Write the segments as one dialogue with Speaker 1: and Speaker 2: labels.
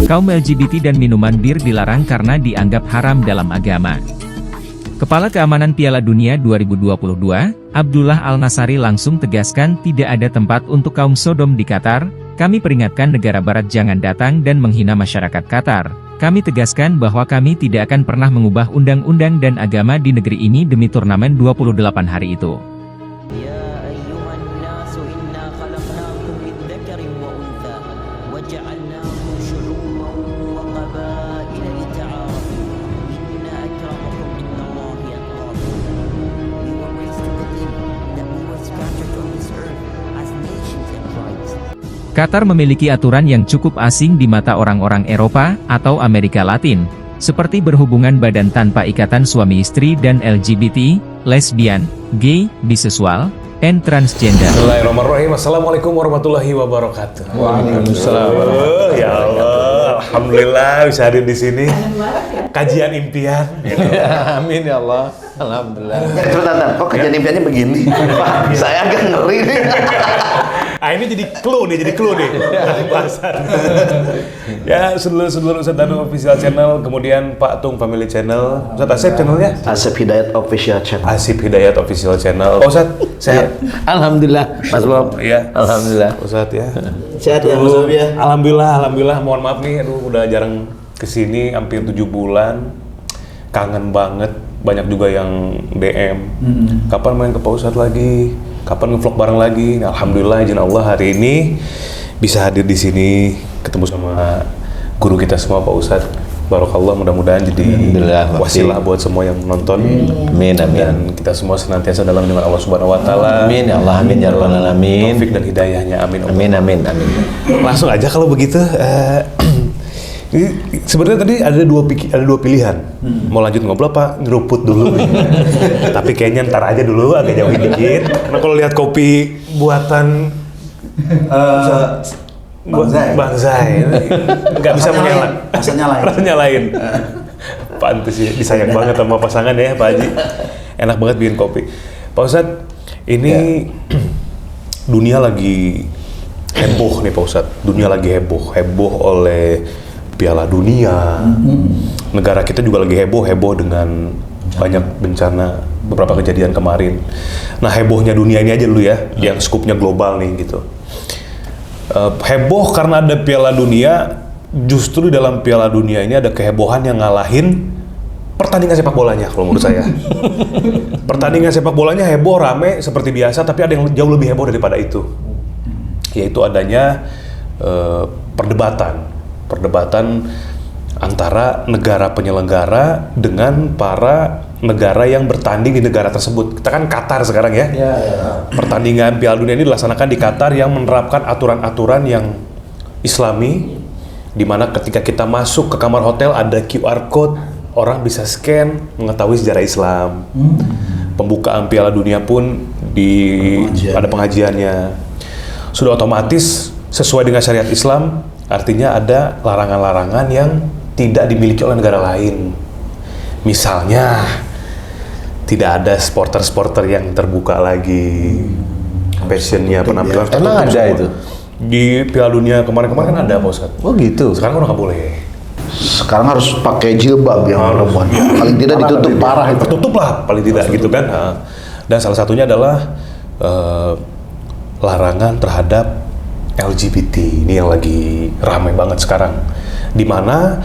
Speaker 1: Kaum LGBT dan minuman bir dilarang karena dianggap haram dalam agama. Kepala Keamanan Piala Dunia 2022, Abdullah Al-Nasari langsung tegaskan tidak ada tempat untuk kaum Sodom di Qatar. Kami peringatkan negara barat jangan datang dan menghina masyarakat Qatar. Kami tegaskan bahwa kami tidak akan pernah mengubah undang-undang dan agama di negeri ini demi turnamen 28 hari itu. Qatar memiliki aturan yang cukup asing di mata orang-orang Eropa atau Amerika Latin, seperti berhubungan badan tanpa ikatan suami istri dan LGBT, lesbian, gay, biseksual, and transgender.
Speaker 2: Bismillahirrahmanirrahim. Assalamualaikum warahmatullahi wabarakatuh.
Speaker 3: Waalaikumsalam.
Speaker 2: Ya Allah, alhamdulillah bisa hadir di sini. Kajian impian.
Speaker 3: Amin ya Allah. Alhamdulillah.
Speaker 4: Sebentar, kok kajian impiannya begini? Saya agak ngeri nih.
Speaker 2: Ini jadi clue nih bahasan. Ya, sedulur-sedulur Ustadz Danu Official Channel, kemudian Pak Tung Family Channel, Ustadz Asep channelnya?
Speaker 4: Asep Hidayat Official Channel.
Speaker 2: Asep Hidayat Official Channel. Pak Ustadz, sehat?
Speaker 3: Alhamdulillah, Mas Bob.
Speaker 2: Iya.
Speaker 3: Alhamdulillah.
Speaker 2: Ustadz ya.
Speaker 4: Sehat ya Mas Bob ya?
Speaker 2: Alhamdulillah. Mohon maaf nih, udah jarang kesini, hampir 7 bulan. Kangen banget. Banyak juga yang DM. Kapan main ke Pak Ustadz lagi? Kapan nge-vlog bareng lagi? Alhamdulillah, izin Allah hari ini bisa hadir di sini, ketemu sama guru kita semua Pak Ustadz. Barakallah, mudah-mudahan jadi wasilah buat semua yang nonton.
Speaker 3: Amin, amin.
Speaker 2: Dan kita semua senantiasa dalam lindungan Allah Subhanahu Wa Taala.
Speaker 3: Amin ya Allah, amin ya rabbal alamin.
Speaker 2: Taufik dan hidayahnya, amin.
Speaker 3: Amin.
Speaker 2: Langsung aja kalau begitu. Ini sebenarnya tadi ada dua pilihan. Mau lanjut ngobrol apa ngeruput dulu? Tapi kayaknya ntar aja dulu, agak jauhin dikit. Karena kalau lihat kopi buatan Bangzai nggak bisa menyala. Rasanya lain. Pantes ya, disayang banget sama pasangan ya Pak Haji. Enak banget bikin kopi. Pak Ustadz, ini dunia lagi heboh nih Pak Ustadz. Dunia lagi heboh oleh Piala Dunia. Negara kita juga lagi heboh dengan banyak bencana, beberapa kejadian kemarin. Nah, hebohnya dunia ini aja dulu ya, yang skupnya global nih gitu. Heboh karena ada Piala Dunia. Justru di dalam Piala Dunia ini ada kehebohan yang ngalahin pertandingan sepak bolanya kalau menurut saya. Pertandingan sepak bolanya heboh, rame seperti biasa, tapi ada yang jauh lebih heboh daripada itu. Yaitu adanya perdebatan antara negara penyelenggara dengan para negara yang bertanding di negara tersebut. Kita kan Qatar sekarang ya. Pertandingan Piala Dunia ini dilaksanakan di Qatar yang menerapkan aturan-aturan yang Islami, di mana ketika kita masuk ke kamar hotel ada QR code, orang bisa scan mengetahui sejarah Islam. Pembukaan Piala Dunia pun ada pengajiannya. Sudah otomatis sesuai dengan syariat Islam. Artinya ada larangan-larangan yang tidak dimiliki oleh negara lain. Misalnya, tidak ada supporter yang terbuka lagi passionnya, penampilan tertutup.
Speaker 3: Emang ada itu?
Speaker 2: Di Piala Dunia kemarin-kemarin kan ada Pak Ustadz.
Speaker 3: Oh gitu?
Speaker 2: Sekarang kan nggak boleh.
Speaker 4: Sekarang harus pakai jilbab yang perempuan. Paling tidak ditutup parah itu.
Speaker 2: Tertutup lah paling tidak gitu kan. Dan salah satunya adalah larangan terhadap LGBT. Ini yang lagi ramai banget sekarang. Di mana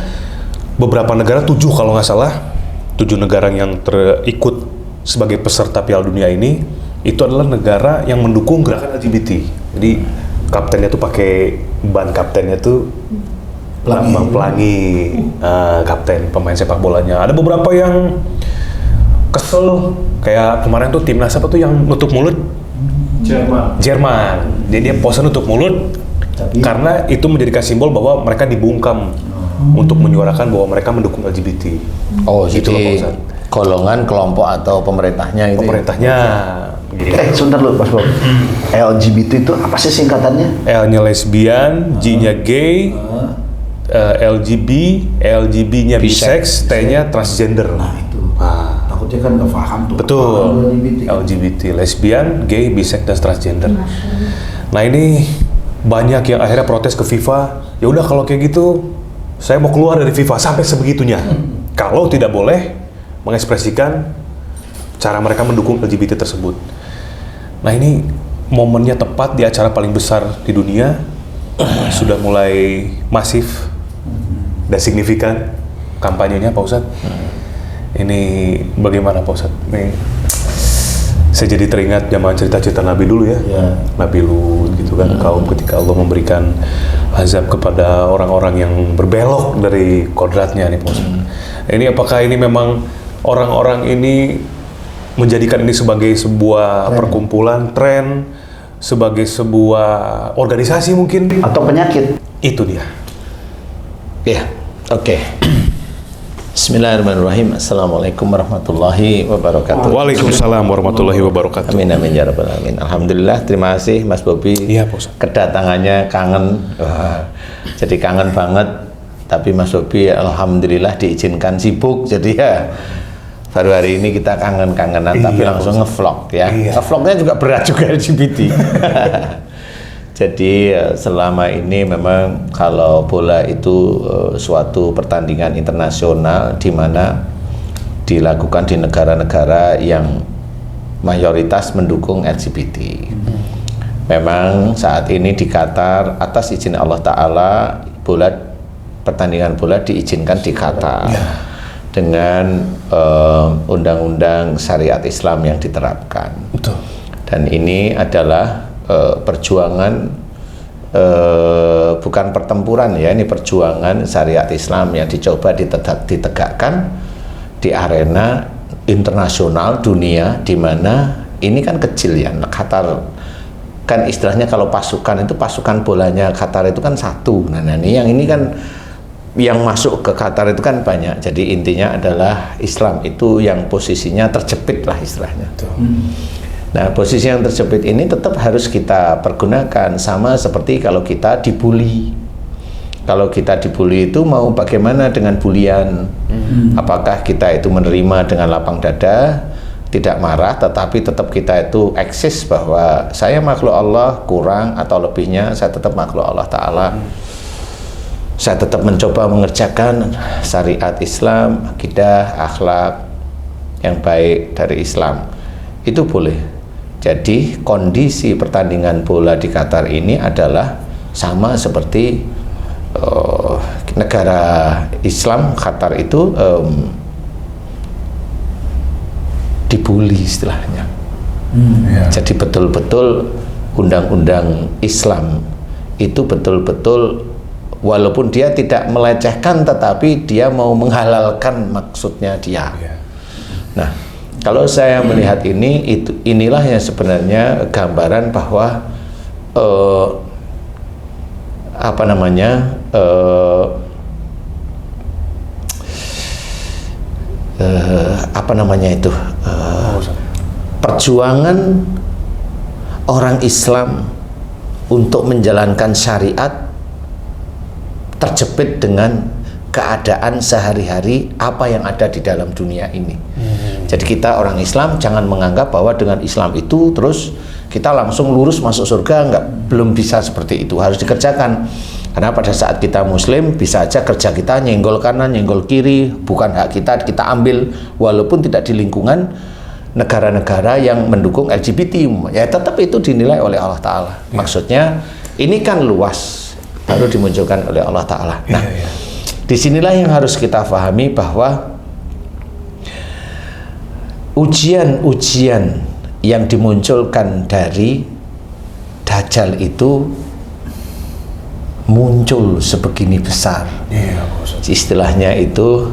Speaker 2: beberapa negara, 7 kalau nggak salah, 7 negara yang terikut sebagai peserta Piala Dunia ini, itu adalah negara yang mendukung gerakan LGBT. Jadi kaptennya tuh pakai ban kaptennya tuh lambang pelangi, kapten pemain sepak bolanya. Ada beberapa yang kesel, kayak kemarin tuh timnas apa tuh yang nutup mulut? Jerman. Jadi dia pose nutup mulut karena itu menjadikan simbol bahwa mereka dibungkam untuk menyuarakan bahwa mereka mendukung LGBT.
Speaker 3: Oh,
Speaker 2: gitu loh Pak
Speaker 3: jadi
Speaker 2: Ustadz.
Speaker 3: golongan, kelompok atau pemerintahnya itu.
Speaker 2: Pemerintahnya.
Speaker 4: Sebentar dulu Mas Bob. LGBT itu apa sih singkatannya?
Speaker 2: L-nya lesbian, G-nya gay, LGB-nya bisex, T-nya transgender.
Speaker 4: Nah itu. Takutnya kan nggak paham tuh.
Speaker 2: Betul. LGBT, lesbian, gay, bisex, dan transgender. Nah ini banyak yang akhirnya protes ke FIFA. Ya udah kalau kayak gitu saya mau keluar dari FIFA sampai sebegitunya. Kalau tidak boleh mengekspresikan cara mereka mendukung LGBT tersebut. Nah ini momennya tepat di acara paling besar di dunia, sudah mulai masif dan signifikan kampanyenya Pak Ustadz. Ini bagaimana Pak Ustadz? Nih, saya jadi teringat zaman cerita-cerita Nabi dulu ya. Nabi Lut gitu kan, kaum ketika Allah memberikan azab kepada orang-orang yang berbelok dari kodratnya nih Pak Ustadz. Ini apakah ini memang orang-orang ini menjadikan ini sebagai sebuah perkumpulan, tren, sebagai sebuah organisasi mungkin?
Speaker 4: Atau penyakit?
Speaker 2: Itu dia.
Speaker 3: Ya, oke. Bismillahirrahmanirrahim. Assalamualaikum warahmatullahi wabarakatuh.
Speaker 2: Waalaikumsalam warahmatullahi wabarakatuh.
Speaker 3: Amin amin ya rabbal alamin. Alhamdulillah, terima kasih Mas Bobi.
Speaker 2: Iya, Pak Ustadz.
Speaker 3: Kedatangannya kangen. Wah, jadi kangen banget. Tapi Mas Bobi alhamdulillah diizinkan sibuk. Jadi ya baru hari ini kita kangen-kangenan, tapi langsung ngevlog ya. Ngevlognya juga berat juga LGBT. Jadi selama ini memang kalau bola itu suatu pertandingan internasional di mana dilakukan di negara-negara yang mayoritas mendukung LGBT. Memang saat ini di Qatar atas izin Allah Ta'ala pertandingan bola diizinkan di Qatar dengan undang-undang syariat Islam yang diterapkan.
Speaker 2: Betul.
Speaker 3: Dan ini adalah perjuangan bukan pertempuran ya, ini perjuangan syariat Islam yang dicoba ditegakkan di arena internasional dunia, di mana ini kan kecil ya. Qatar kan istilahnya kalau pasukan itu, pasukan bolanya Qatar itu kan satu. Nah ini kan yang masuk ke Qatar itu kan banyak. Jadi intinya adalah Islam itu yang posisinya terjepit lah istilahnya. Nah, posisi yang terjepit ini tetap harus kita pergunakan, sama seperti kalau kita dibully. Kalau kita dibully itu mau bagaimana dengan bulian? Apakah kita itu menerima dengan lapang dada, tidak marah, tetapi tetap kita itu eksis bahwa saya makhluk Allah, kurang atau lebihnya saya tetap makhluk Allah Ta'ala. Saya tetap mencoba mengerjakan syariat Islam, akidah, akhlak yang baik dari Islam. Itu boleh. Jadi kondisi pertandingan bola di Qatar ini adalah sama seperti negara Islam Qatar itu dibully istilahnya. Jadi betul-betul undang-undang Islam itu betul-betul walaupun dia tidak melecehkan, tetapi dia mau menghalalkan maksudnya dia. Nah, kalau saya melihat inilah yang sebenarnya gambaran bahwa perjuangan orang Islam untuk menjalankan syariat terjepit dengan keadaan sehari-hari apa yang ada di dalam dunia ini. Jadi kita orang Islam jangan menganggap bahwa dengan Islam itu terus kita langsung lurus masuk surga, belum bisa seperti itu, harus dikerjakan. Karena pada saat kita Muslim bisa aja kerja kita nyenggol kanan, nyenggol kiri, bukan hak kita ambil, walaupun tidak di lingkungan negara-negara yang mendukung LGBT, ya tetap itu dinilai oleh Allah Ta'ala. Maksudnya ini kan luas, baru dimunculkan oleh Allah Ta'ala. Nah, disinilah yang harus kita pahami bahwa ujian-ujian yang dimunculkan dari Dajjal itu muncul sebegini besar. Istilahnya itu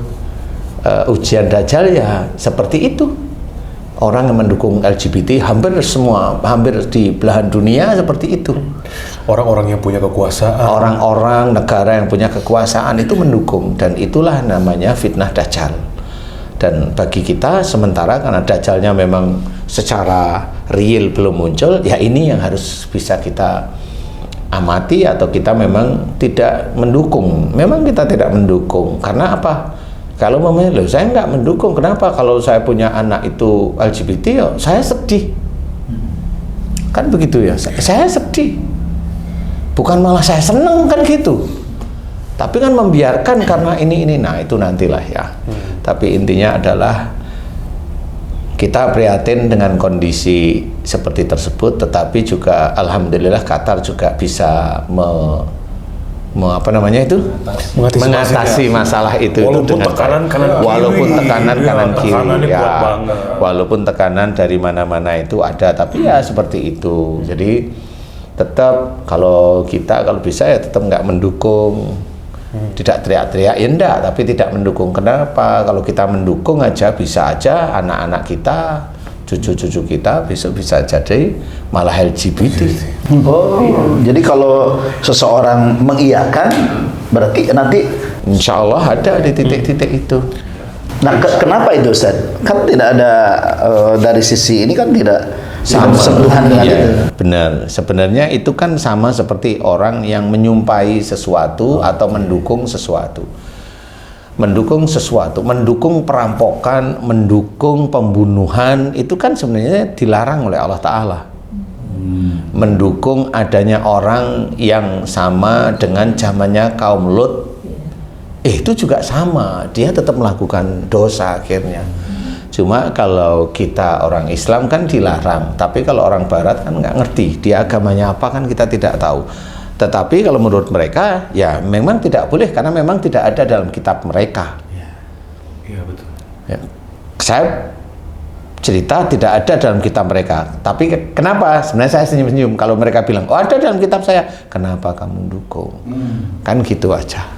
Speaker 3: ujian Dajjal ya seperti itu. Orang yang mendukung LGBT hampir di belahan dunia seperti itu.
Speaker 2: Orang-orang yang punya kekuasaan,
Speaker 3: orang-orang negara yang punya kekuasaan itu mendukung, dan itulah namanya fitnah Dajjal. Dan bagi kita sementara karena Dajjalnya memang secara real belum muncul, ya ini yang harus bisa kita amati, atau kita memang tidak mendukung. Memang kita tidak mendukung karena apa? Kalau memang saya nggak mendukung, kenapa? Kalau saya punya anak itu LGBT, ya saya sedih. Kan begitu ya, saya sedih. Bukan malah saya seneng kan gitu. Tapi kan membiarkan karena ini. Nah, itu nantilah ya. Tapi intinya adalah kita prihatin dengan kondisi seperti tersebut, tetapi juga alhamdulillah Qatar juga bisa mengatasi masalah itu
Speaker 2: walaupun
Speaker 3: dengan
Speaker 2: tekanan kanan kiri,
Speaker 3: walaupun tekanan kanan kiri ya,
Speaker 2: kuat banget.
Speaker 3: walaupun tekanan dari mana-mana itu ada, tapi ya seperti itu. Jadi tetap kalau bisa ya tetap nggak mendukung, tidak teriak-teriak ya enggak, tapi tidak mendukung. Kenapa? Kalau kita mendukung aja bisa aja anak-anak kita, cucu-cucu kita besok bisa jadi malah LGBT.
Speaker 4: Oh, jadi kalau seseorang mengiyakan, berarti nanti
Speaker 3: Insya Allah ada di titik-titik itu.
Speaker 4: Nah, kenapa itu Ustaz? Kan tidak ada dari sisi ini kan tidak bersentuhan dengan
Speaker 3: ya,
Speaker 4: itu.
Speaker 3: benar. Sebenarnya itu kan sama seperti orang yang menyumpahi sesuatu atau mendukung sesuatu. Mendukung sesuatu, mendukung perampokan, mendukung pembunuhan, itu kan sebenarnya dilarang oleh Allah Ta'ala. Mendukung adanya orang yang sama dengan zamannya kaum Lut, itu juga sama, dia tetap melakukan dosa akhirnya. Cuma kalau kita orang Islam kan dilarang, tapi kalau orang Barat kan nggak ngerti dia agamanya apa, kan kita tidak tahu. Tetapi kalau menurut mereka ya memang tidak boleh karena memang tidak ada dalam kitab mereka.
Speaker 2: Iya betul.
Speaker 3: Ya. Saya cerita tidak ada dalam kitab mereka. Tapi kenapa? Sebenarnya saya senyum-senyum kalau mereka bilang, oh ada dalam kitab saya. Kenapa kamu dukung? Kan gitu aja.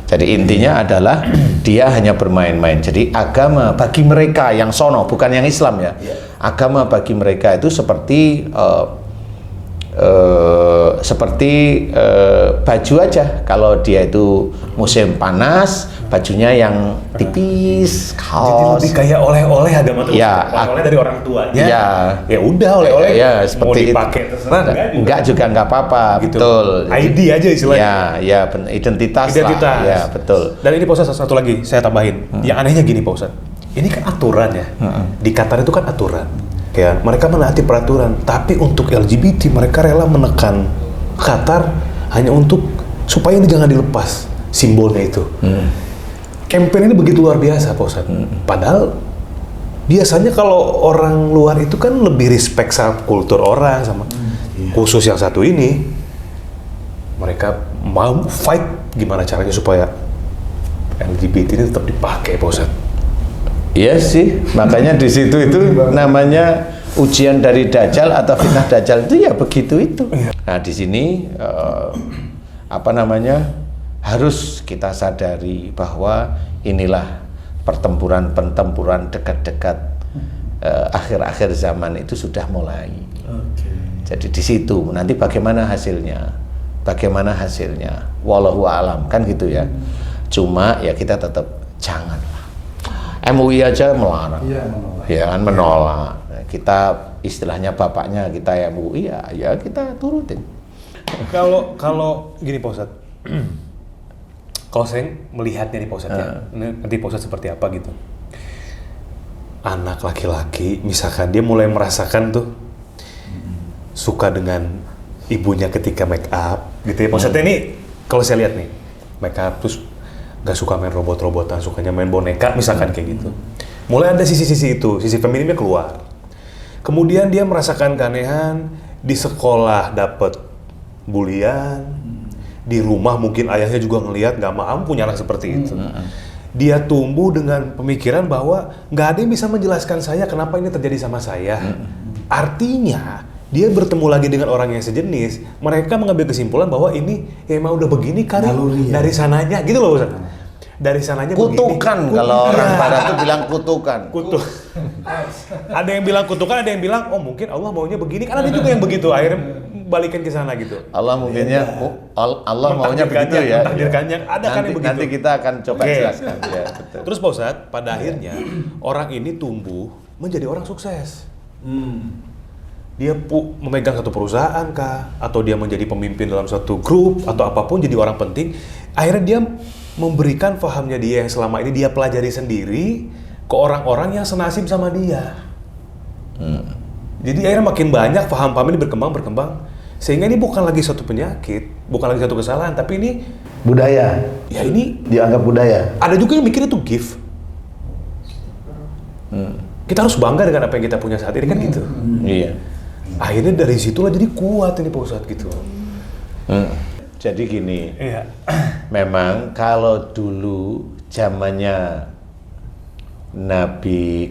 Speaker 3: Jadi intinya adalah dia hanya bermain-main. Jadi agama bagi mereka yang sono, bukan yang Islam ya. Agama bagi mereka itu seperti baju aja. Kalau dia itu musim panas, bajunya yang tipis, kaos.
Speaker 2: Jadi lebih kayak oleh-oleh agama terus.
Speaker 3: Ya,
Speaker 2: oleh-oleh dari orang tuanya.
Speaker 3: Ya.
Speaker 2: Ya udah oleh-oleh.
Speaker 3: Ya,
Speaker 2: mau
Speaker 3: seperti
Speaker 2: dipakai terserah
Speaker 3: enggak juga enggak apa-apa,
Speaker 2: gitu.
Speaker 3: betul.
Speaker 2: ID aja istilahnya.
Speaker 3: Ya, identitas lah. Ya, betul.
Speaker 2: Dan ini Pak Ustadz, satu lagi saya tambahin. Yang anehnya gini Pak Ustadz. Ini kan aturan ya. Di Qatar itu kan aturan. Ya, mereka menaati peraturan, tapi untuk LGBT mereka rela menekan Qatar hanya untuk supaya ini jangan dilepas simbolnya itu. Campaign ini begitu luar biasa Pak Ustadz. Padahal biasanya kalau orang luar itu kan lebih respect sama kultur orang, sama khusus yang satu ini mereka mau fight gimana caranya supaya LGBT ini tetap dipakai Pak Ustadz.
Speaker 3: Iya sih, makanya di situ itu namanya ujian dari Dajjal atau fitnah Dajjal itu ya begitu itu. Nah di sini harus kita sadari bahwa inilah pertempuran dekat-dekat akhir-akhir zaman itu sudah mulai. Jadi di situ nanti bagaimana hasilnya, wallahu a'lam kan gitu ya. Cuma ya kita tetap jangan. MUI aja melarang, ya kan menolak. Kita istilahnya bapaknya kita MUI ya kita turutin.
Speaker 2: Kalau gini Pak Ustadz, kalau saya melihatnya nih Pak Ustadz ya, nanti Pak Ustadz seperti apa gitu. Anak laki-laki, misalkan dia mulai merasakan tuh suka dengan ibunya ketika make up, gitu ya Pak Ustadz. Ini kalau saya lihat nih, make up terus gak suka main robot-robotan, sukanya main boneka, misalkan kayak gitu. Mulai ada sisi-sisi itu, sisi femininnya keluar. Kemudian dia merasakan keanehan, di sekolah dapat bulian, di rumah mungkin ayahnya juga ngelihat gak mampu punya anak seperti itu. Dia tumbuh dengan pemikiran bahwa gak ada yang bisa menjelaskan saya kenapa ini terjadi sama saya. Artinya, dia bertemu lagi dengan orang yang sejenis, mereka mengambil kesimpulan bahwa ini ya emang udah begini kali dari sananya, gitu loh Ustaz. Dari sananya
Speaker 3: kutukan
Speaker 2: begini.
Speaker 3: Kalau orang Barat tuh bilang kutukan.
Speaker 2: Ada yang bilang kutukan, ada yang bilang oh mungkin Allah maunya begini, kan ada juga yang begitu, akhirnya balikin ke sana gitu.
Speaker 3: Allah mungkinnya Allah maunya begitu ya.
Speaker 2: Takdirkannya ada kan yang begitu.
Speaker 3: Nanti kita akan coba jelaskan ya, betul.
Speaker 2: Terus Pak Ustadz, pada akhirnya orang ini tumbuh menjadi orang sukses. Dia memegang satu perusahaan kah, atau dia menjadi pemimpin dalam suatu grup atau apapun, jadi orang penting. Akhirnya dia memberikan fahamnya dia yang selama ini dia pelajari sendiri ke orang-orang yang senasib sama dia. Jadi akhirnya makin banyak faham-faham ini berkembang. Sehingga ini bukan lagi satu penyakit, bukan lagi satu kesalahan, tapi ini
Speaker 4: Budaya.
Speaker 2: ya ini
Speaker 4: Dianggap budaya.
Speaker 2: ada juga yang mikir itu gift. Kita harus bangga dengan apa yang kita punya saat ini kan gitu.
Speaker 3: Iya.
Speaker 2: Akhirnya dari situlah jadi kuat ini Pak Ustadz gitu.
Speaker 3: Jadi gini,
Speaker 2: Iya.
Speaker 3: memang kalau dulu zamannya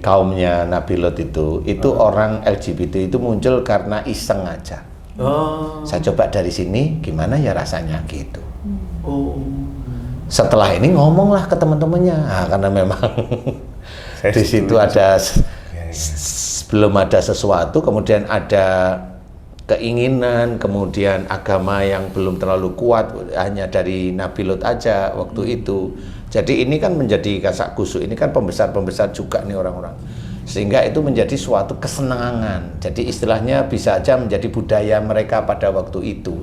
Speaker 3: kaumnya Nabi Lot itu orang LGBT itu muncul karena iseng aja.
Speaker 2: Oh.
Speaker 3: Saya coba dari sini, gimana ya rasanya gitu.
Speaker 2: Oh.
Speaker 3: Setelah ini ngomonglah ke teman-temannya, karena memang di situ ada belum ada sesuatu, kemudian ada keinginan, kemudian agama yang belum terlalu kuat, hanya dari Nabi Lot aja waktu itu. Jadi ini kan menjadi kasak kusuk, ini kan pembesar-pembesar juga nih orang-orang. Sehingga itu menjadi suatu kesenangan. Jadi istilahnya bisa aja menjadi budaya mereka pada waktu itu.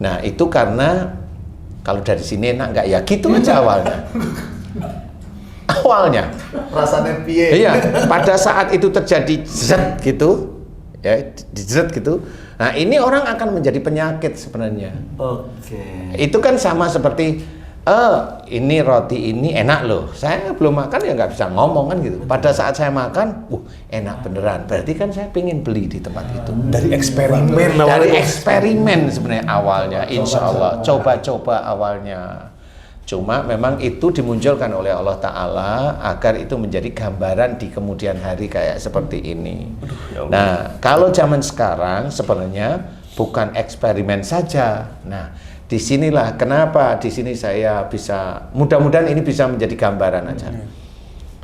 Speaker 3: Nah itu karena kalau dari sini enak nggak ya gitu aja awalnya. Awalnya.
Speaker 4: Rasanya piye?
Speaker 3: Iya, pada saat itu terjadi zet gitu, ya zet gitu. Nah ini orang akan menjadi penyakit sebenarnya.
Speaker 4: Oke.
Speaker 3: Itu kan sama seperti ini roti ini enak loh, saya belum makan ya nggak bisa ngomong kan gitu. Pada saat saya makan, enak beneran, berarti kan saya pengen beli di tempat itu.
Speaker 2: Dari eksperimen
Speaker 3: Dari eksperimen sebenarnya awalnya, insya Allah coba-coba awalnya. Cuma memang itu dimunculkan oleh Allah Ta'ala agar itu menjadi gambaran di kemudian hari kayak seperti ini. Nah kalau zaman sekarang sebenarnya bukan eksperimen saja. Nah disinilah kenapa di sini saya bisa, mudah-mudahan ini bisa menjadi gambaran aja.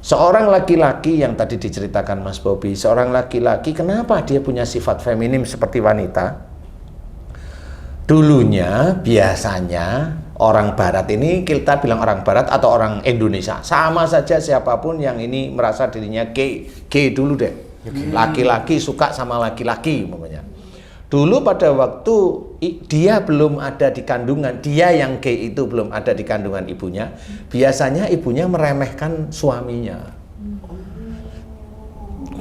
Speaker 3: Seorang laki-laki yang tadi diceritakan Mas Bobi, seorang laki-laki kenapa dia punya sifat feminim seperti wanita? Dulunya biasanya orang Barat ini, kita bilang orang Barat atau orang Indonesia, sama saja siapapun yang ini merasa dirinya gay dulu deh. Laki-laki suka sama laki-laki umpamanya. Dulu pada waktu dia belum ada di kandungan, dia yang gay itu belum ada di kandungan ibunya, biasanya ibunya meremehkan suaminya.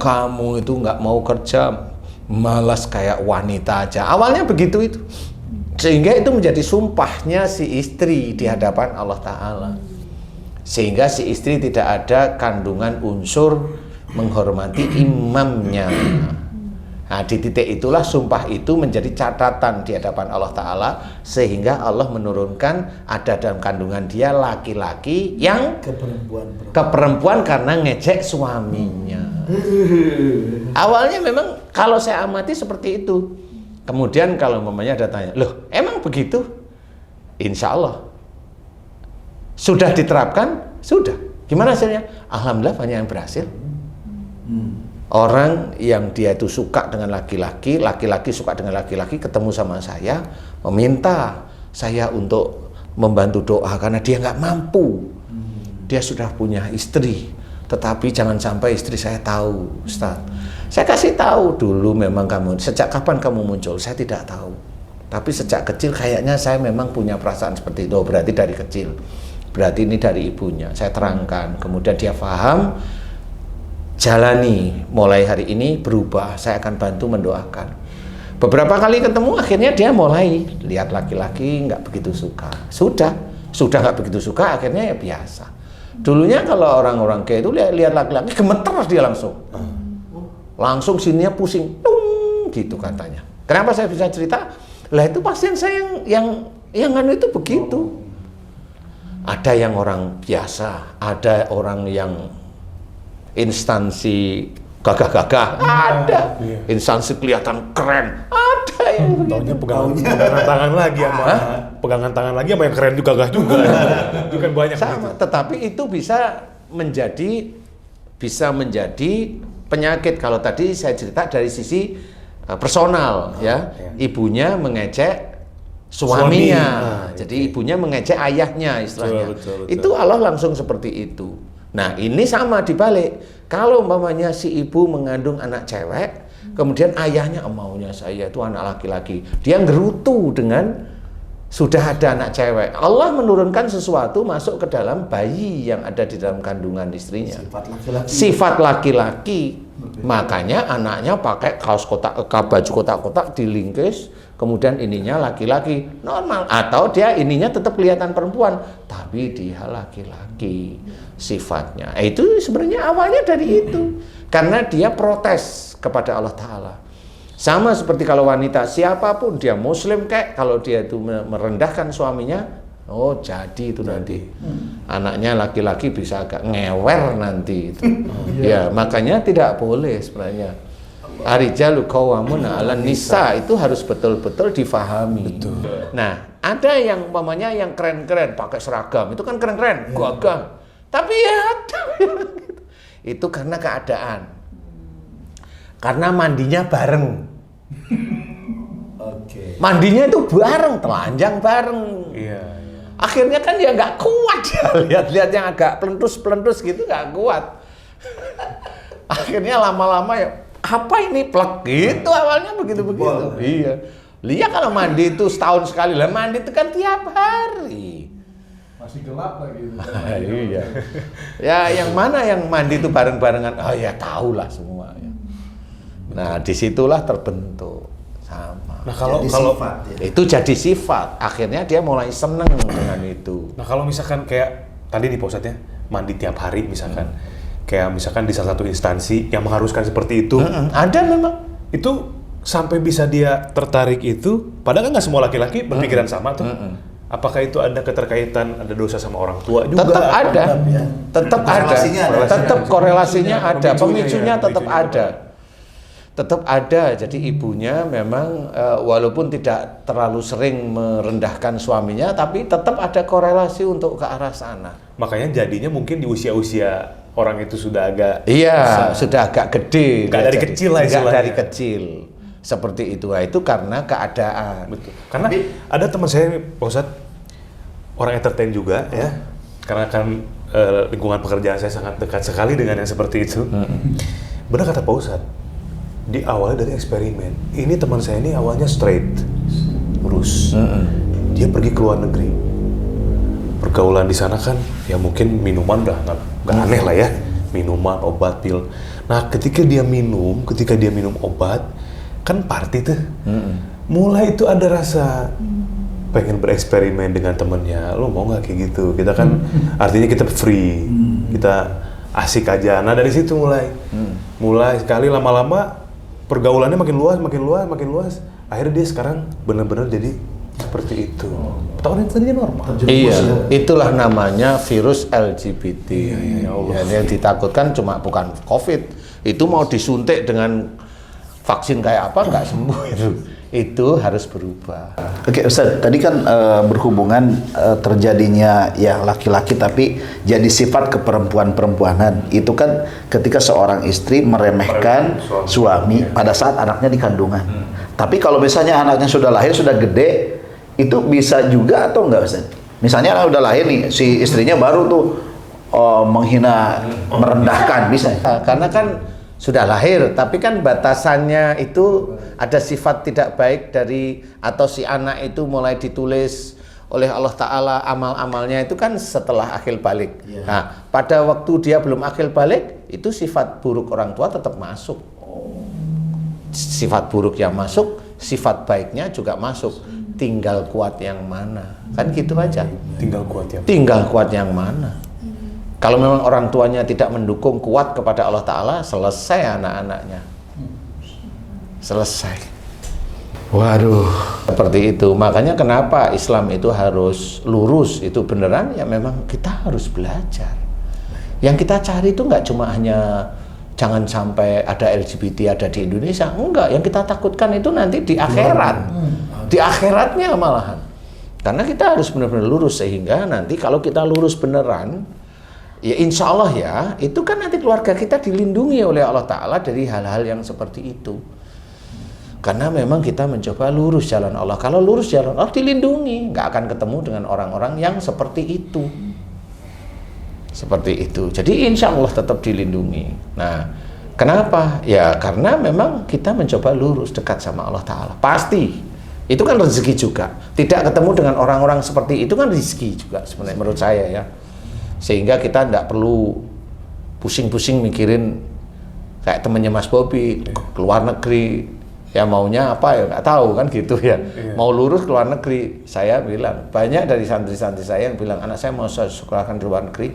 Speaker 3: Kamu itu nggak mau kerja, malas kayak wanita aja. Awalnya begitu itu. Sehingga itu menjadi sumpahnya si istri di hadapan Allah Ta'ala. Sehingga si istri tidak ada kandungan unsur menghormati imamnya. Nah di titik itulah sumpah itu menjadi catatan di hadapan Allah Ta'ala, sehingga Allah menurunkan ada dalam kandungan dia laki-laki yang keperempuan karena ngejek suaminya. Awalnya memang kalau saya amati seperti itu. Kemudian kalau mamanya ada tanya, loh emang begitu? Insya Allah sudah diterapkan, sudah. Gimana hasilnya? Alhamdulillah banyak yang berhasil. Orang yang dia itu suka dengan laki-laki, laki-laki suka dengan laki-laki, ketemu sama saya, meminta saya untuk membantu doa karena dia nggak mampu. Dia sudah punya istri, tetapi jangan sampai istri saya tahu, Ustaz. Saya kasih tahu dulu memang kamu, sejak kapan kamu muncul, saya tidak tahu. Tapi sejak kecil kayaknya saya memang punya perasaan seperti itu, berarti dari kecil. Berarti ini dari ibunya, saya terangkan. Kemudian dia paham, jalani, mulai hari ini berubah, saya akan bantu mendoakan. Beberapa kali ketemu akhirnya dia mulai lihat laki-laki nggak begitu suka. Sudah nggak begitu suka, akhirnya ya biasa. Dulunya kalau orang-orang kayak itu lihat laki-laki gemeter dia langsung sininya pusing, gitu katanya. Kenapa saya bisa cerita? Lah itu pasien saya yang anu itu begitu. Ada yang orang biasa, ada orang yang instansi gagah-gagah, ada instansi kelihatan keren, ada yang
Speaker 2: Taunya pegangan tangan lagi sama pegangan tangan lagi sama yang keren juga gagah juga. Itu kan banyak
Speaker 3: sama,
Speaker 2: gitu.
Speaker 3: tetapi itu bisa menjadi penyakit. Kalau tadi saya cerita dari sisi personal, ya, ibunya mengejek suaminya, jadi ibunya mengejek ayahnya istilahnya.
Speaker 2: Betul.
Speaker 3: Itu Allah langsung seperti itu. Nah ini sama dibalik. Kalau umpamanya si ibu mengandung anak cewek, kemudian ayahnya maunya saya itu anak laki-laki, dia ngerutu dengan sudah ada anak cewek. Allah menurunkan sesuatu masuk ke dalam bayi yang ada di dalam kandungan istrinya. Sifat laki-laki. Makanya anaknya pakai kaos kotak, baju kotak-kotak dilingkis, kemudian ininya laki-laki normal, atau dia ininya tetap kelihatan perempuan tapi dia laki-laki sifatnya. Itu sebenarnya awalnya dari itu, karena dia protes kepada Allah Ta'ala. Sama seperti kalau wanita siapapun, dia muslim kayak, kalau dia itu merendahkan suaminya, oh jadi itu nanti anaknya laki-laki bisa agak ngewer nanti itu. Ya makanya tidak boleh sebenarnya. Ar-rijalu qawwamuna 'alan nisa, itu harus betul-betul difahami. Betul. Nah, ada yang umpamanya yang keren-keren pakai seragam, itu kan keren-keren, gagah. Tapi ya ada itu karena keadaan. Karena mandinya bareng. Mandinya itu bareng, telanjang bareng.
Speaker 2: Iya.
Speaker 3: Akhirnya kan dia nggak kuat ya, lihat-lihat yang agak pelentus-pelentus gitu nggak kuat. Akhirnya lama-lama ya, apa ini plek gitu, awalnya begitu-begitu. Iya. Lihat kalau mandi itu setahun sekali, lah mandi itu kan tiap hari.
Speaker 5: Masih gelap lagi.
Speaker 3: Iya. Ya yang mana yang mandi itu bareng-barengan? Oh ya tahulah semua. Ya. Nah disitulah terbentuk sama.
Speaker 2: Nah kalau
Speaker 4: sifat, ya.
Speaker 3: Itu jadi sifat. Akhirnya dia mulai seneng dengan itu.
Speaker 2: Nah kalau misalkan kayak tadi nih Pak Ustadz ya, mandi tiap hari misalkan, kayak misalkan di salah satu instansi yang mengharuskan seperti itu,
Speaker 3: Ada memang.
Speaker 2: itu sampai bisa dia tertarik itu, padahal kan nggak semua laki-laki berpikiran sama tuh. Apakah itu ada keterkaitan, ada dosa sama orang tua juga?
Speaker 3: Tetap ada,
Speaker 4: ya.
Speaker 3: tetap ada,
Speaker 4: Korelasinya ada.
Speaker 3: tetap korelasinya ada,
Speaker 2: Pemicunya
Speaker 3: pemicunya tetap ada. Tetap ada, jadi ibunya memang walaupun tidak terlalu sering merendahkan suaminya, tapi tetap ada korelasi untuk ke arah sana.
Speaker 2: Makanya jadinya mungkin di usia-usia orang itu sudah agak
Speaker 3: Iya, sudah agak gede.
Speaker 2: Nggak
Speaker 3: dia
Speaker 2: dari
Speaker 3: jadi.
Speaker 2: kecil lah
Speaker 3: Nggak
Speaker 2: istilahnya.
Speaker 3: dari kecil. Seperti itu. Nah, itu karena keadaan.
Speaker 2: betul. Karena ada teman saya Pak Ustadz, orang entertain juga ya. Karena kan lingkungan pekerjaan saya sangat dekat sekali dengan yang seperti itu. Benar kata Pak Ustadz, diawali dari eksperimen. Ini teman saya ini awalnya straight, lurus. Dia pergi ke luar negeri. Pergaulan di sana kan ya mungkin minuman udah nggak aneh lah ya, minuman, obat, pil. Nah ketika dia minum obat, kan party tuh. Mulai itu ada rasa pengen bereksperimen dengan temennya. Lo mau nggak kayak gitu? Kita kan artinya kita free, kita asik aja. Nah dari situ mulai sekali lama-lama pergaulannya makin luas. Akhirnya dia sekarang benar-benar jadi seperti itu. Tahun ini tadinya normal.
Speaker 3: Iya, itulah namanya virus LGBT. Ya, yang ditakutkan cuma bukan COVID. Itu mau disuntik dengan vaksin kayak apa nggak sembuh itu. Itu harus berubah.
Speaker 4: Oke Ustaz, tadi kan berhubungan terjadinya ya laki-laki tapi jadi sifat keperempuan-perempuanan. Itu kan ketika seorang istri meremehkan suami pada saat anaknya di kandungan. Tapi kalau misalnya anaknya sudah lahir, sudah gede, itu bisa juga atau enggak Ustaz? Misalnya anak udah lahir nih, si istrinya baru tuh menghina, merendahkan, bisa?
Speaker 3: Karena kan sudah lahir, tapi kan batasannya itu ada sifat tidak baik dari, atau si anak itu mulai ditulis oleh Allah Ta'ala amal-amalnya itu kan setelah akil balik. Nah, pada waktu dia belum akil balik, itu sifat buruk orang tua tetap masuk. Sifat buruk yang masuk, sifat baiknya juga masuk. Tinggal kuat yang mana, kan gitu aja.
Speaker 2: Tinggal kuat ya.
Speaker 3: Tinggal kuat yang mana. Kalau memang orang tuanya tidak mendukung kuat kepada Allah Ta'ala, selesai anak-anaknya. Selesai. Waduh. Seperti itu. Makanya kenapa Islam itu harus lurus, itu beneran ya memang kita harus belajar. Yang kita cari itu nggak cuma hanya jangan sampai ada LGBT ada di Indonesia. Enggak, yang kita takutkan itu nanti di akhirat. Di akhiratnya malahan. Karena kita harus benar-benar lurus, sehingga nanti kalau kita lurus beneran, ya insya Allah ya, itu kan nanti keluarga kita dilindungi oleh Allah Ta'ala dari hal-hal yang seperti itu. Karena memang kita mencoba lurus jalan Allah. Kalau lurus jalan Allah dilindungi, nggak akan ketemu dengan orang-orang yang seperti itu. Seperti itu. Jadi insya Allah tetap dilindungi. Nah, kenapa? Ya karena memang kita mencoba lurus dekat sama Allah Ta'ala. Pasti. Itu kan rezeki juga. Tidak ketemu dengan orang-orang seperti itu kan rezeki juga sebenarnya menurut saya ya. Sehingga kita tidak perlu pusing-pusing mikirin kayak temannya Mas Bobi keluar negeri Ya maunya apa ya nggak tahu kan gitu ya. Mau lurus ke luar negeri. Saya bilang banyak dari santri-santri saya yang bilang anak saya mau saya sekolahkan di luar negeri.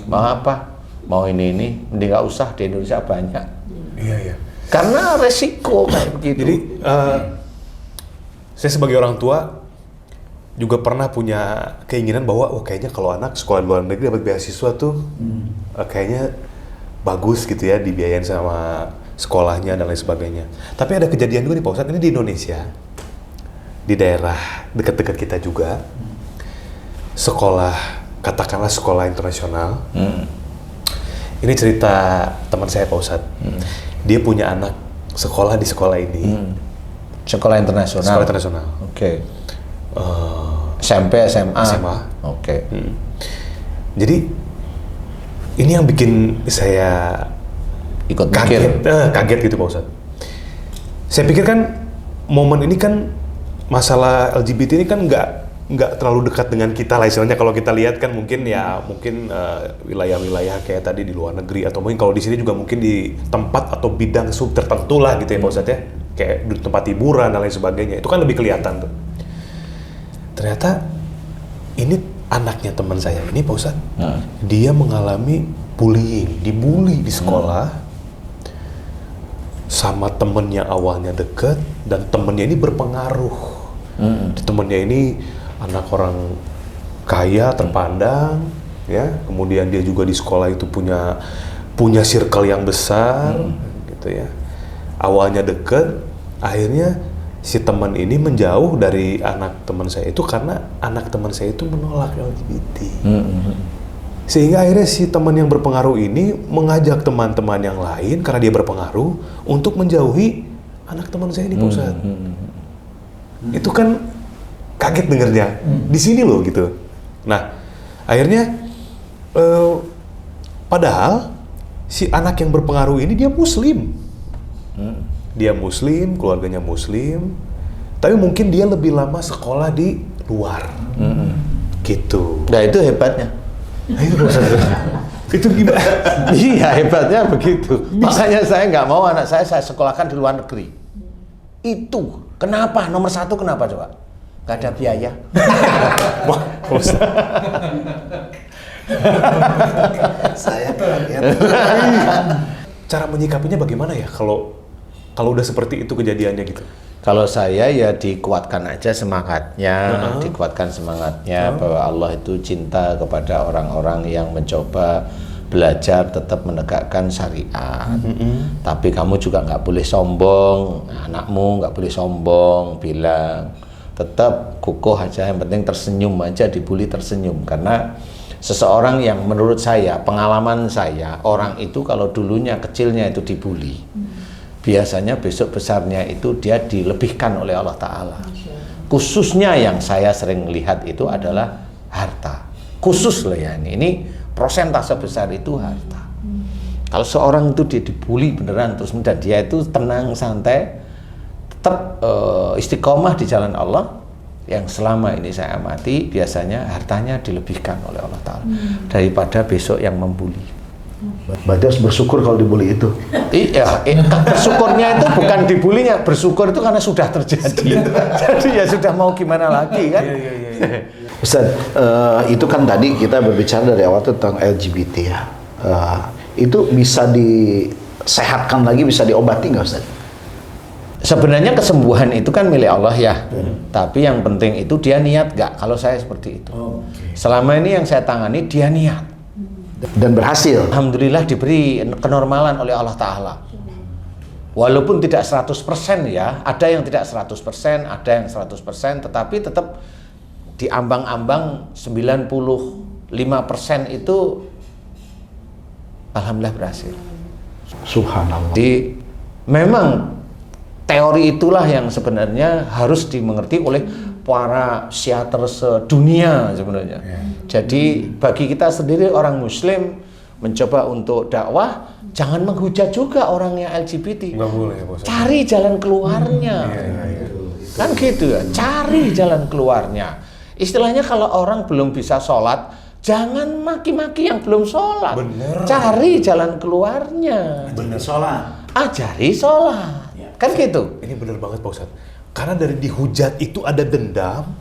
Speaker 3: Mau apa? Mau ini mending nggak usah, di Indonesia banyak.
Speaker 2: Iya.
Speaker 3: Karena resiko kayak begitu.
Speaker 2: Jadi saya sebagai orang tua juga pernah punya keinginan bahwa kayaknya kalau anak sekolah di luar negeri dapat beasiswa tuh kayaknya bagus gitu ya, dibiayain sama sekolahnya dan lain sebagainya. Tapi ada kejadian juga nih Pak Ustadz, ini di Indonesia, di daerah dekat-dekat kita juga, sekolah, katakanlah sekolah internasional. Ini cerita teman saya Pak Ustadz. Dia punya anak sekolah di sekolah ini.
Speaker 3: Sekolah internasional.
Speaker 2: Sekolah internasional.
Speaker 3: Oke. SMP, SMA.
Speaker 2: SMA.
Speaker 3: Oke.
Speaker 2: Jadi ini yang bikin saya
Speaker 3: Ikut mikir.
Speaker 2: kaget gitu Pak Ustadz. Saya pikir kan momen ini kan masalah LGBT ini kan nggak terlalu dekat dengan kita lah istilahnya. Kalau kita lihat kan mungkin wilayah-wilayah kayak tadi di luar negeri, atau mungkin kalau di sini juga mungkin di tempat atau bidang sub tertentu lah gitu ya Pak Ustadz ya, kayak di tempat hiburan dan lain sebagainya, itu kan lebih kelihatan tuh. Ternyata ini anaknya teman saya ini Pak Ustadz, dia mengalami bullying, dibully di sekolah sama temen yang awalnya deket, dan temennya ini berpengaruh. Temennya ini anak orang kaya terpandang, ya. Kemudian dia juga di sekolah itu punya circle yang besar, gitu ya. Awalnya deket, akhirnya si teman ini menjauh dari anak teman saya itu karena anak teman saya itu menolak LGBT. Sehingga akhirnya si teman yang berpengaruh ini mengajak teman-teman yang lain karena dia berpengaruh untuk menjauhi anak teman saya ini Pak Ustadz. Itu kan kaget dengernya. Di sini loh gitu. Nah, akhirnya padahal si anak yang berpengaruh ini dia Muslim. Dia Muslim, keluarganya Muslim, tapi mungkin dia lebih lama sekolah di luar. Gitu.
Speaker 3: Nah itu hebatnya.
Speaker 2: Itu gimana?
Speaker 3: Iya hebatnya begitu. Makanya saya nggak mau anak saya sekolahkan di luar negeri. Itu kenapa? Nomor satu kenapa coba? Gak ada biaya.
Speaker 2: Wah,
Speaker 4: Saya kaget.
Speaker 2: cara menyikapinya bagaimana ya kalau udah seperti itu kejadiannya gitu?
Speaker 3: Kalau saya ya dikuatkan aja semangatnya, dikuatkan semangatnya bahwa Allah itu cinta kepada orang-orang yang mencoba belajar tetap menegakkan syariat. Tapi kamu juga nggak boleh sombong, anakmu nggak boleh sombong, bilang tetap kukuh aja, yang penting tersenyum aja, dibully tersenyum. Karena seseorang yang menurut saya, pengalaman saya, orang itu kalau dulunya kecilnya itu dibully, biasanya besok besarnya itu dia dilebihkan oleh Allah Ta'ala. Khususnya yang saya sering lihat itu adalah harta. Khusus loh ya, ini prosentase besar itu harta. Kalau seorang itu dia dibully beneran terus dan dia itu tenang, santai, tetap istiqomah di jalan Allah, yang selama ini saya amati biasanya hartanya dilebihkan oleh Allah Ta'ala daripada besok yang membuli.
Speaker 4: Berarti harus bersyukur kalau dibully itu.
Speaker 3: Iya, bersyukurnya itu bukan dibulinya, bersyukur itu karena sudah terjadi. Jadi ya sudah mau gimana lagi kan?
Speaker 4: Ustaz, itu kan tadi kita berbicara dari awal tentang LGBT ya. Itu bisa disehatkan lagi, bisa diobati nggak Ustaz?
Speaker 3: Sebenarnya kesembuhan itu kan milik Allah ya. Tapi yang penting itu dia niat nggak. Kalau saya seperti itu. Selama ini yang saya tangani dia niat.
Speaker 4: Dan berhasil.
Speaker 3: Alhamdulillah diberi kenormalan oleh Allah Ta'ala. Walaupun tidak 100% ya, ada yang tidak 100%, ada yang 100%, tetapi tetap di ambang-ambang 95% itu Alhamdulillah berhasil.
Speaker 4: Subhanallah.
Speaker 3: Memang teori itulah yang sebenarnya harus dimengerti oleh para psikiater sedunia sebenarnya. Jadi bagi kita sendiri orang Muslim mencoba untuk dakwah, jangan menghujat juga orangnya LGBT.
Speaker 2: Nggak boleh ya, Bos.
Speaker 3: Cari jalan keluarnya. Kan gitu ya, cari jalan keluarnya. Istilahnya kalau orang belum bisa sholat, jangan maki-maki yang belum sholat.
Speaker 2: Bener.
Speaker 3: Cari jalan keluarnya.
Speaker 4: Benar sholat.
Speaker 3: Ajari sholat. Kan gitu.
Speaker 2: Ini bener banget Pak Ustadz. Karena dari dihujat itu ada dendam,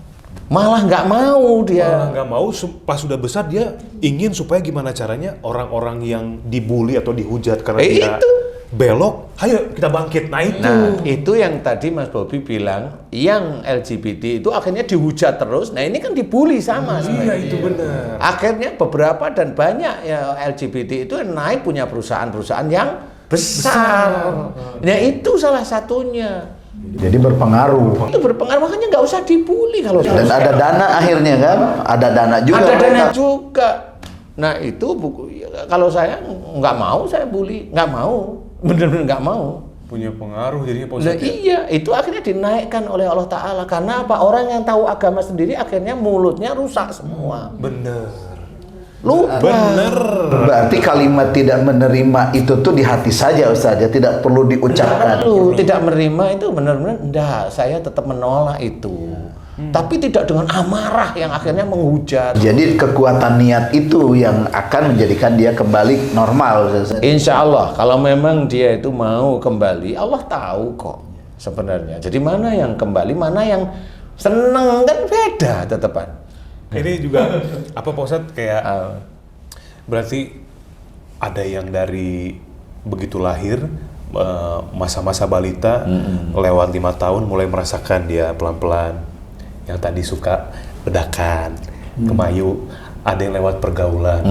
Speaker 3: Malah nggak mau dia.
Speaker 2: malah nggak mau pas sudah besar dia ingin supaya gimana caranya orang-orang yang dibully atau dihujat karena dia
Speaker 3: Itu.
Speaker 2: belok, ayo kita bangkit. Nah itu.
Speaker 3: Nah, itu yang tadi Mas Bobi bilang, yang LGBT itu akhirnya dihujat terus. Nah, ini kan dibully sama
Speaker 2: Iya
Speaker 3: sebenarnya.
Speaker 2: itu benar.
Speaker 3: Akhirnya beberapa dan banyak ya LGBT itu naik punya perusahaan-perusahaan yang besar. Nah, itu salah satunya.
Speaker 4: Jadi berpengaruh.
Speaker 3: Itu berpengaruh, makanya nggak usah dibully kalau
Speaker 4: Dan ada dana akhirnya kan, ada dana juga.
Speaker 3: ada dana
Speaker 4: mereka.
Speaker 3: juga. Nah, itu kalau saya nggak mau saya bully, nggak mau. Bener-bener nggak mau.
Speaker 2: Punya pengaruh jadinya Pak
Speaker 3: Nah,
Speaker 2: Ustadz.
Speaker 3: iya, itu akhirnya dinaikkan oleh Allah Ta'ala. Karena apa? Orang yang tahu agama sendiri akhirnya mulutnya rusak semua.
Speaker 2: Bener.
Speaker 3: Lupa.
Speaker 2: Bener.
Speaker 4: Berarti kalimat tidak menerima itu tuh di hati saja Ustaz, ya tidak perlu diucapkan.
Speaker 3: Lalu tidak menerima itu benar-benar enggak, saya tetap menolak itu. Tapi tidak dengan amarah yang akhirnya menghujat.
Speaker 4: Jadi kekuatan niat itu yang akan menjadikan dia kembali normal Ustaz.
Speaker 3: Insya Allah kalau memang dia itu mau kembali, Allah tahu kok sebenarnya. Jadi mana yang kembali, mana yang seneng, kan beda tetepan.
Speaker 2: Ini juga apa Pak Ustadz kayak berarti ada yang dari begitu lahir masa-masa balita lewat 5 tahun mulai merasakan dia pelan-pelan yang tadi suka bedakan, kemayu, ada yang lewat pergaulan.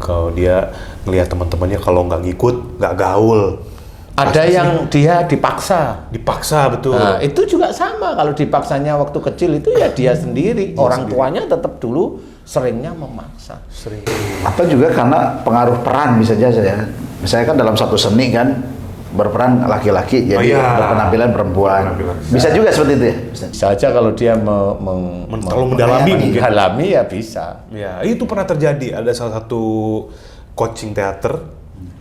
Speaker 2: Kalau dia ngelihat teman-temannya kalau nggak ngikut, nggak gaul.
Speaker 3: Ada yang dia dipaksa.
Speaker 2: Dipaksa betul.
Speaker 3: Nah, itu juga sama. Kalau dipaksanya waktu kecil itu ya dia sendiri. Orang tuanya tetap dulu seringnya memaksa.
Speaker 2: Sering.
Speaker 4: Apa juga karena pengaruh peran bisa saja ya. Misalnya kan dalam satu seni kan berperan laki-laki jadi berpenampilan perempuan. Bisa juga seperti itu ya.
Speaker 3: Bisa aja kalau dia
Speaker 2: Terlalu mendalami mungkin.
Speaker 3: mendalami ya bisa.
Speaker 2: Ya, itu pernah terjadi. Ada salah satu coaching teater,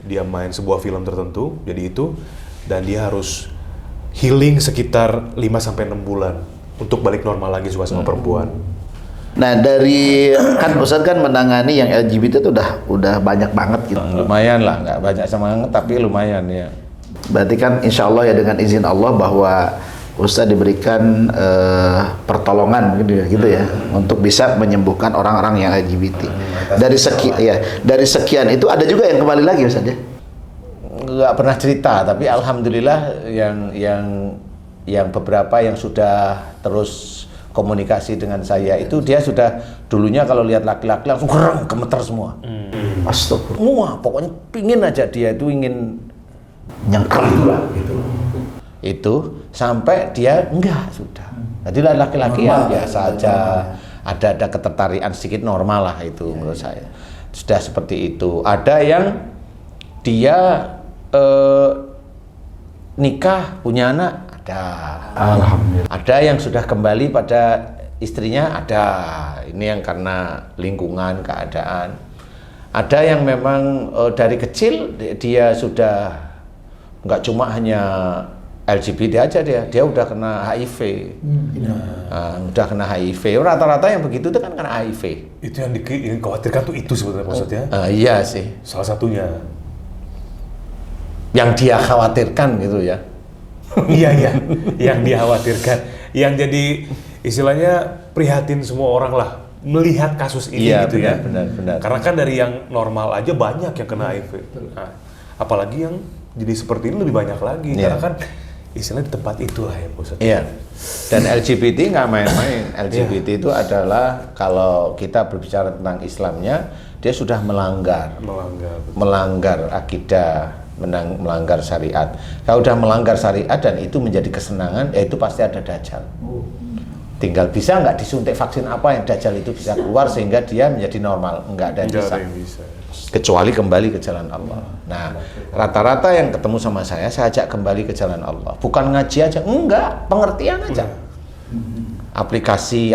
Speaker 2: dia main sebuah film tertentu, jadi itu, dan dia harus healing sekitar 5-6 bulan untuk balik normal lagi suka sama perempuan.
Speaker 4: Nah dari kan Ustaz kan menangani yang LGBT itu udah banyak banget gitu.
Speaker 3: Lumayan lah, nggak banyak semangat tapi lumayan ya.
Speaker 4: Berarti kan insya Allah ya dengan izin Allah bahwa Ustaz diberikan pertolongan gitu ya untuk bisa menyembuhkan orang-orang yang LGBT. Dari sekian itu ada juga yang kembali lagi Ustaz ya.
Speaker 3: Nggak pernah cerita, tapi alhamdulillah yang beberapa yang sudah terus komunikasi dengan saya itu dia sudah dulunya kalau lihat laki-laki langsung gemeter semua.
Speaker 4: Astagfirullah.
Speaker 3: Semua pokoknya pingin aja dia itu ingin
Speaker 4: Nyangkal gitu.
Speaker 3: itu sampai dia enggak sudah. Jadi laki-laki yang biasa aja, ada ketertarikan sedikit normal lah itu menurut saya. Sudah seperti itu. Ada yang dia nikah punya anak ada.
Speaker 4: Alhamdulillah.
Speaker 3: Ada yang sudah kembali pada istrinya ada. Ini yang karena lingkungan keadaan. Ada yang memang dari kecil dia sudah nggak cuma hanya LGBT aja dia udah kena HIV. Udah kena HIV. Rata-rata yang begitu itu kan kena HIV.
Speaker 2: Itu yang dikhawatirkan tuh itu sebenarnya maksudnya.
Speaker 3: Iya sih.
Speaker 2: Salah satunya.
Speaker 3: Yang dia khawatirkan gitu ya.
Speaker 2: Iya, yang dikhawatirkan. Yang jadi istilahnya prihatin semua orang lah melihat kasus ini gitu ya.
Speaker 3: Benar.
Speaker 2: Karena kan dari yang normal aja banyak yang kena HIV. Nah, apalagi yang jadi seperti ini lebih banyak lagi. Karena kan istilahnya di tempat itulah ya Pak Ustadz.
Speaker 3: Iya. Dan LGBT nggak main-main. LGBT itu adalah kalau kita berbicara tentang Islamnya, dia sudah melanggar akidah, melanggar syariat. Kalau udah melanggar syariat dan itu menjadi kesenangan, ya itu pasti ada dajjal. Tinggal bisa nggak disuntik vaksin apa yang dajjal itu bisa keluar sehingga dia menjadi normal. Nggak ada yang bisa. Kecuali kembali ke jalan Allah. Nah, rata-rata yang ketemu sama saya ajak kembali ke jalan Allah. Bukan ngaji aja, enggak, pengertian aja. Aplikasi,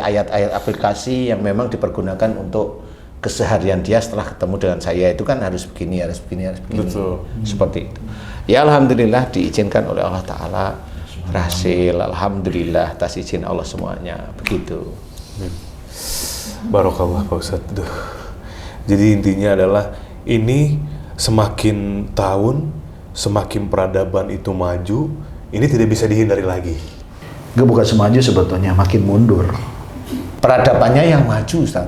Speaker 3: ayat-ayat aplikasi yang memang dipergunakan untuk keseharian dia setelah ketemu dengan saya itu kan harus begini.
Speaker 2: Betul.
Speaker 3: Seperti itu. Ya alhamdulillah diizinkan oleh Allah Ta'ala berhasil. Alhamdulillah atas izin Allah semuanya. Begitu.
Speaker 2: Barokallah Pak Ustadz. Jadi intinya adalah ini semakin tahun semakin peradaban itu maju, ini tidak bisa dihindari lagi.
Speaker 4: Gue bukan semaju sebetulnya, makin mundur.
Speaker 3: Peradabannya yang maju, Ustaz.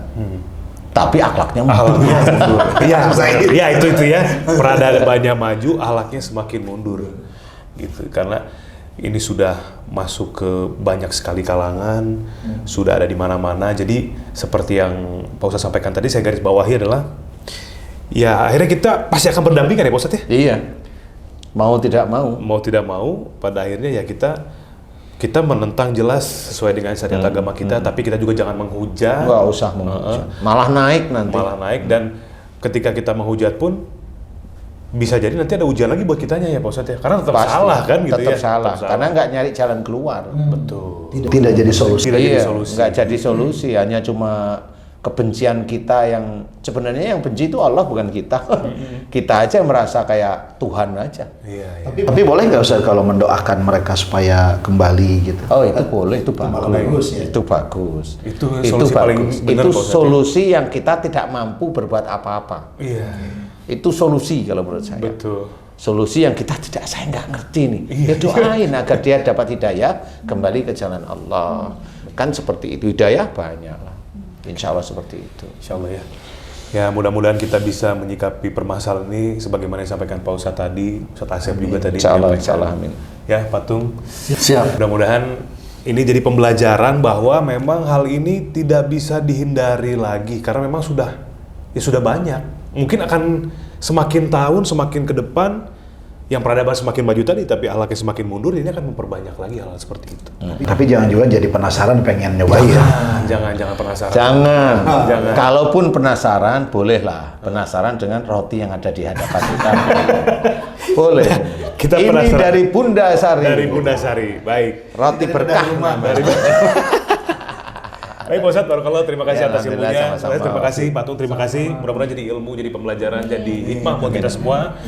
Speaker 3: Tapi akhlaknya mundur.
Speaker 2: Iya, itu ya. Peradabannya maju, ahlaknya semakin mundur. Gitu. Karena ini sudah masuk ke banyak sekali kalangan, sudah ada di mana-mana. Jadi seperti yang Pak Ustadz sampaikan tadi, saya garis bawahi adalah ya akhirnya kita pasti akan berdampingan ya Pak Ustadz ya?
Speaker 3: Iya. Mau tidak mau.
Speaker 2: Mau tidak mau, pada akhirnya ya kita menentang jelas sesuai dengan syariat agama kita, tapi kita juga jangan menghujat.
Speaker 3: Nggak usah menghujat. Malah naik nanti.
Speaker 2: Malah naik, dan ketika kita menghujat pun bisa jadi nanti ada ujian lagi buat kitanya ya Pak Ustadz ya, karena tetap
Speaker 3: Pasti,
Speaker 2: salah kan gitu
Speaker 3: tetap
Speaker 2: ya.
Speaker 3: salah. Karena nggak nyari jalan keluar.
Speaker 2: Betul.
Speaker 4: Tidak jadi solusi.
Speaker 2: Tidak jadi
Speaker 3: Iya,
Speaker 2: solusi.
Speaker 3: nggak jadi solusi. Hanya cuma kebencian kita yang sebenarnya yang benci itu Allah bukan kita. Kita aja yang merasa kayak Tuhan aja.
Speaker 2: Iya.
Speaker 4: Tapi boleh nggak Ustaz kalau mendoakan mereka supaya kembali gitu?
Speaker 3: Oh itu boleh, itu bagus.
Speaker 5: ya.
Speaker 3: Itu bagus.
Speaker 2: Itu solusi paling benar,
Speaker 3: Itu
Speaker 2: Pak Ustadz.
Speaker 3: solusi yang kita tidak mampu berbuat apa-apa.
Speaker 2: Iya.
Speaker 3: Itu solusi kalau menurut saya.
Speaker 2: Betul.
Speaker 3: Solusi yang kita saya nggak ngerti nih. Ya doain agar dia dapat hidayah kembali ke jalan Allah. Kan seperti itu, hidayah banyak lah. Insya Allah seperti itu.
Speaker 2: Insya Allah ya. Ya mudah-mudahan kita bisa menyikapi permasalahan ini sebagaimana yang disampaikan Pak Ustadz tadi, Ustadz Asep juga tadi.
Speaker 3: Insya Allah,
Speaker 2: menyampaikan.
Speaker 3: insya Allah, amin.
Speaker 2: Ya Patung.
Speaker 4: Siap.
Speaker 2: Mudah-mudahan ini jadi pembelajaran bahwa memang hal ini tidak bisa dihindari lagi karena memang sudah banyak. Mungkin akan semakin tahun semakin ke depan yang peradaban semakin maju tadi, tapi ahlaknya semakin mundur, ini akan memperbanyak lagi hal seperti itu.
Speaker 4: Tapi jangan juga jadi penasaran pengen nyobain ya.
Speaker 2: Jangan penasaran.
Speaker 3: Jangan.
Speaker 2: Jangan.
Speaker 3: Kalaupun penasaran, bolehlah. Penasaran dengan roti yang ada di hadapan kita. Boleh.
Speaker 2: Kita
Speaker 3: ini
Speaker 2: penasaran.
Speaker 3: dari Bunda Sari.
Speaker 2: Dari Bunda Sari, baik.
Speaker 3: Roti berkah.
Speaker 2: Baik Pak Ustadz, barakallah, terima kasih
Speaker 3: Ya,
Speaker 2: atas
Speaker 3: alhamdulillah,
Speaker 2: ilmunya.
Speaker 3: sama-sama.
Speaker 2: Terima kasih Patung, terima kasih. Mudah-mudahan jadi ilmu, jadi pembelajaran, jadi hikmah buat kita semua.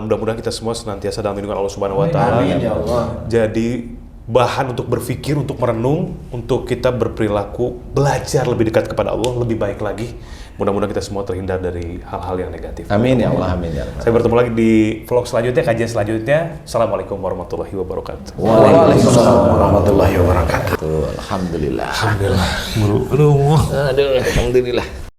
Speaker 2: Mudah-mudahan kita semua senantiasa dalam lindungan Allah Subhanahu wa taala.
Speaker 5: Amin ya Allah.
Speaker 2: Jadi bahan untuk berpikir, untuk merenung, untuk kita berperilaku, belajar lebih dekat kepada Allah, lebih baik lagi. Mudah-mudahan kita semua terhindar dari hal-hal yang negatif.
Speaker 3: Amin ya Allah, amin ya Allah.
Speaker 2: Saya bertemu lagi di vlog selanjutnya, kajian selanjutnya. Assalamualaikum warahmatullahi wabarakatuh.
Speaker 4: Waalaikumsalam warahmatullahi wabarakatuh.
Speaker 3: Alhamdulillah.
Speaker 2: Alhamdulillah.
Speaker 3: Aduh, alhamdulillah.